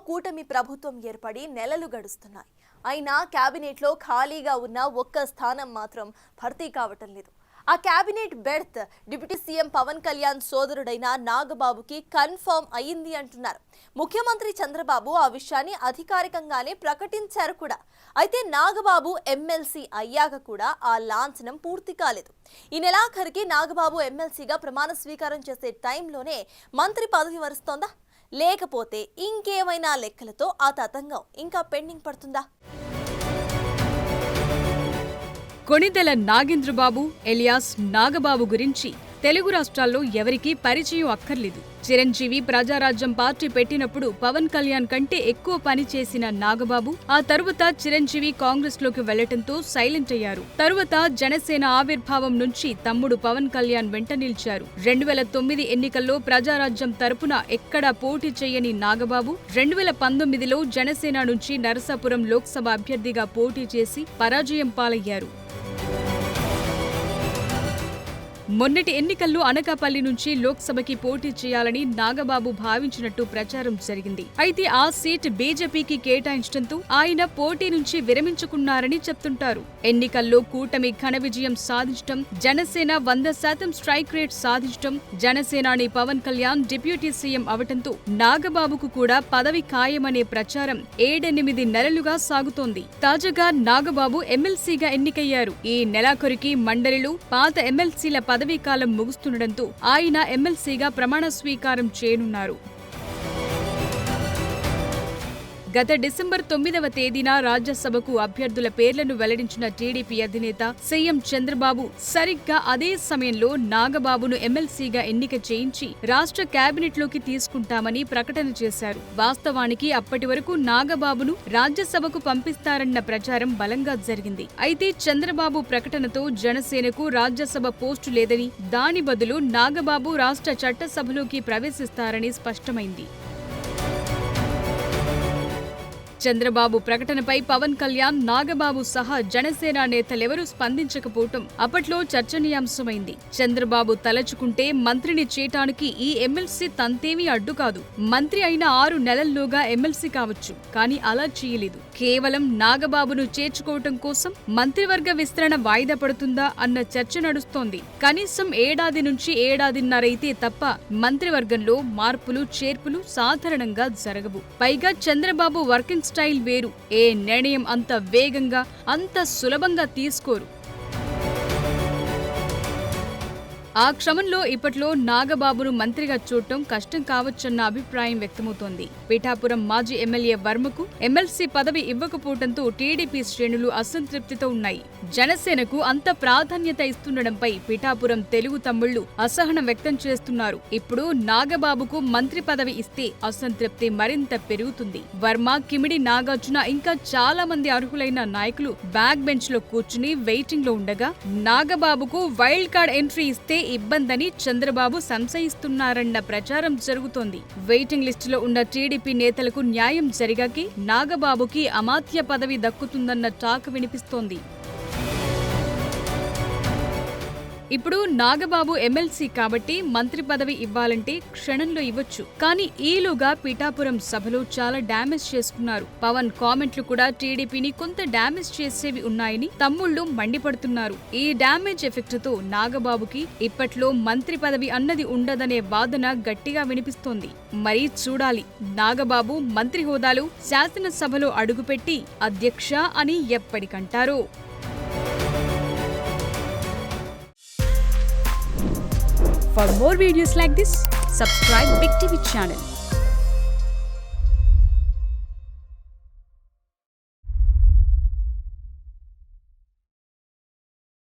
కూటమి ప్రభుత్వం ఏర్పడి నెలలు గడుస్తున్నాయి. అయినా కేబినెట్లో ఖాళీగా ఉన్న ఒక్క స్థానం మాత్రం భర్తీ కావటం లేదు. ఆ cabinet berth deputy CM Pavan Kalyan సోదరుడైన నాగబాబుకి కన్ఫర్మ్ అయ్యింది అంటున్నారు. ముఖ్యమంత్రి చంద్రబాబు ఆ విషయాన్ని అధికారికంగానే ప్రకటించారు కూడా. అయితే నాగబాబు ఎమ్మెల్సీ అయ్యాక కూడా ఆ లాంఛనం పూర్తి కాలేదు. ఈ నెలాఖరికి నాగబాబు ఎమ్మెల్సీగా ప్రమాణ స్వీకారం చేసే టైంలోనే మంత్రి పదవి వరుస్తోందా, లేకపోతే ఇంకేమైనా లెక్కలతో ఆ తతంగం ఇంకా పెండింగ్ పడుతుందా? కొణిదెల నాగేంద్రబాబు ఎలియాస్ నాగబాబు గురించి తెలుగు రాష్ట్రాల్లో ఎవరికీ పరిచయం అక్కర్లేదు. చిరంజీవి ప్రజారాజ్యం పార్టీ పెట్టినప్పుడు పవన్ కళ్యాణ్ కంటే ఎక్కువ పని చేసిన నాగబాబు ఆ తరువాత చిరంజీవి కాంగ్రెస్ లోకి వెళ్లటంతో సైలెంట్ అయ్యారు. తరువాత జనసేన ఆవిర్భావం నుంచి తమ్ముడు పవన్ కళ్యాణ్ వెంట నిలిచారు. 2009 ఎన్నికల్లో ప్రజారాజ్యం తరపున ఎక్కడా పోటీ చేయని నాగబాబు 2019లో జనసేన నుంచి నరసాపురం లోక్సభ అభ్యర్థిగా పోటీ చేసి పరాజయం పాలయ్యారు. మొన్నటి ఎన్నికల్లో అనకాపల్లి నుంచి లోక్సభకి పోటీ చేయాలని నాగబాబు భావించినట్టు ప్రచారం జరిగింది. అయితే ఆ సీట్ బీజేపీకి కేటాయించడంతో ఆయన పోటీ నుంచి విరమించుకున్నారని చెప్తుంటారు. ఎన్నికల్లో కూటమి ఘన విజయం సాధించడం, జనసేన 100% స్ట్రైక్ రేట్ సాధించడం, జనసేనాని పవన్ కళ్యాణ్ డిప్యూటీ సీఎం అవటంతో నాగబాబుకు కూడా పదవి ఖాయమనే ప్రచారం 7-8 నెలలుగా సాగుతోంది. తాజాగా నాగబాబు ఎమ్మెల్సీగా ఎన్నికయ్యారు. ఈ నెలాఖరుకి మండలిలో పాత ఎమ్మెల్సీల పదవీకాలం ముగుస్తుండటంతో ఆయన ఎమ్మెల్సీగా ప్రమాణ స్వీకారం చేయనున్నారు. గత డిసెంబర్ 9వ తేదీన రాజ్యసభకు అభ్యర్థుల పేర్లను వెల్లడించిన టీడీపీ అధినేత సీఎం చంద్రబాబు సరిగ్గా అదే సమయంలో నాగబాబును ఎమ్మెల్సీగా ఎన్నిక చేయించి రాష్ట్ర కేబినెట్లోకి తీసుకుంటామని ప్రకటన చేశారు. వాస్తవానికి అప్పటి వరకు నాగబాబును రాజ్యసభకు పంపిస్తారన్న ప్రచారం బలంగా జరిగింది. అయితే చంద్రబాబు ప్రకటనతో జనసేనకు రాజ్యసభ పోస్టు లేదని, దాని బదులు నాగబాబు రాష్ట్ర చట్టసభలోకి ప్రవేశిస్తారని స్పష్టమైంది. చంద్రబాబు ప్రకటనపై పవన్ కళ్యాణ్, నాగబాబు సహా జనసేన నేతలెవరూ స్పందించకపోవటం అప్పట్లో చర్చనీయాంశమైంది. చంద్రబాబు తలచుకుంటే మంత్రిని చేయటానికి ఈ ఎమ్మెల్సీ తంతేమీ అడ్డు కాదు. మంత్రి అయిన 6 నెలల్లోగా ఎమ్మెల్సీ కావచ్చు. కానీ అలా చేయలేదు. కేవలం నాగబాబును చేర్చుకోవటం కోసం మంత్రివర్గ విస్తరణ వాయిదా పడుతుందా అన్న చర్చ నడుస్తోంది. కనీసం 1 ఏడాది నుంచి 1.5 ఏడాదిన్నరైతే తప్ప మంత్రివర్గంలో మార్పులు చేర్పులు సాధారణంగా జరగవు. పైగా చంద్రబాబు వర్కింగ్ స్టైల్ వేరు. ఏ నిర్ణయం అంత వేగంగా, అంత సులభంగా తీసుకోరు. ఆ క్రమంలో ఇప్పట్లో నాగబాబును మంత్రిగా చూడటం కష్టం కావచ్చన్న అభిప్రాయం వ్యక్తమవుతోంది. పిఠాపురం మాజీ ఎమ్మెల్యే వర్మకు ఎమ్మెల్సీ పదవి ఇవ్వకపోవడంతో టీడీపీ శ్రేణులు అసంతృప్తితో ఉన్నాయి. జనసేనకు అంత ప్రాధాన్యత ఇస్తుండటంపై పిఠాపురం తెలుగు తమ్ముళ్లు అసహనం వ్యక్తం చేస్తున్నారు. ఇప్పుడు నాగబాబుకు మంత్రి పదవి ఇస్తే అసంతృప్తి మరింత పెరుగుతుంది. వర్మ, కిమిడి నాగార్జున ఇంకా చాలా మంది అర్హులైన నాయకులు బ్యాక్ బెంచ్ లో కూర్చుని వెయిటింగ్ లో ఉండగా నాగబాబుకు వైల్డ్ కార్డ్ ఎంట్రీ ఇస్తే ఇబ్బందని చంద్రబాబు సంశయిస్తున్నారన్న ప్రచారం జరుగుతోంది. వెయిటింగ్ లిస్టులో ఉన్న టీడీపీ నేతలకు న్యాయం జరిగాకే నాగబాబుకి అమాత్య పదవి దక్కుతుందన్న టాక్ వినిపిస్తోంది. ఇప్పుడు నాగబాబు ఎమ్మెల్సీ కాబట్టి మంత్రి పదవి ఇవ్వాలంటే క్షణంలో ఇవ్వచ్చు. కానీ ఈలోగా పిఠాపురం సభలో చాలా డ్యామేజ్ చేసుకున్నారు. పవన్ కామెంట్లు కూడా టీడీపీని కొంత డ్యామేజ్ చేసేవి ఉన్నాయని తమ్ముళ్లు మండిపడుతున్నారు. ఈ డ్యామేజ్ ఎఫెక్ట్ తో నాగబాబుకి ఇప్పట్లో మంత్రి పదవి అన్నది ఉండదనే వాదన గట్టిగా వినిపిస్తోంది. మరి చూడాలి, నాగబాబు మంత్రి హోదాలో శాసనసభలో అడుగుపెట్టి అధ్యక్ష అని ఎప్పటికంటారో. For more videos like this, subscribe Big TV channel.